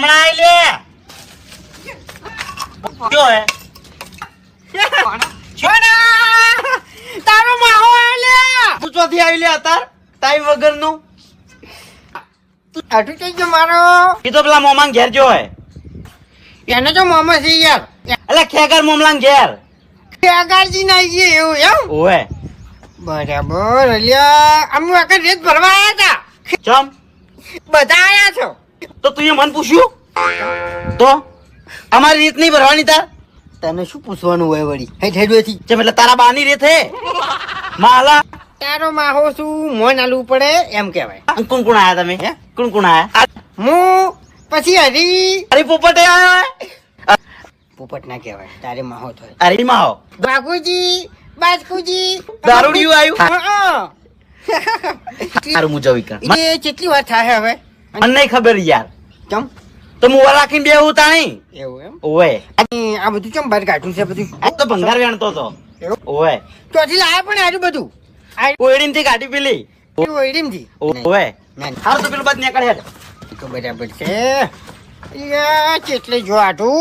હમણાં આઈ લે કયો હે તારો માહો આલ્યા તું ચોથી આવી લે અતાર ટાઈમ વગર નું આટું થઈ ગયો મારો એ તો પેલા મોમાં ઘેર જો હે એને તો મોમો છે યાર એટલે ખેકર મોમલાં ઘેર આગળજી નાઈ ગઈ એવું એમ ઓવે બરાબર અલ્યા અમે આખા રેત ભરવા આવ્યા હતા ચમ બધા આયા છો તો તું એ મન પૂછ્યું તો અમારી રીત નહીં ભરવાની તાર તને શું પૂછવાનું હોય વળી હેઠ હેડવેથી ચમ એટલે તારા બાની રીત હે માલા તારો માહો શું મોન આલવું પડે એમ કહેવાય કોણ કોણ આયા તમે હે કોણ કોણ આયા હું પછી હરી અરે પોપટે આયો હે પોપટ ના કહેવાય તારે માહો થાય અરે માહો બાગુજી બાજકુજી દારૂડિયું આયું હા તારું મુજબ ઈકણ એ કેટલી વાર થાય હવે મને નહીં ખબર યાર ચમ તો હું વાર રાખીને બેહું તાણી એવું એમ ઓવે આ બધું ચમ બહાર કાઢ્યું છે બધું આ તો ભંગાર વેણતો તો એવું? ઓવે ચોથી લાયા પણ આજુ બધું કોયડીમથી કાઢી પેલી ઓઈડીમથી ઓવે ના હાલ તો પેલું બાદ નીકળ હેડ તો બરાબર છે કેટલે જો આટું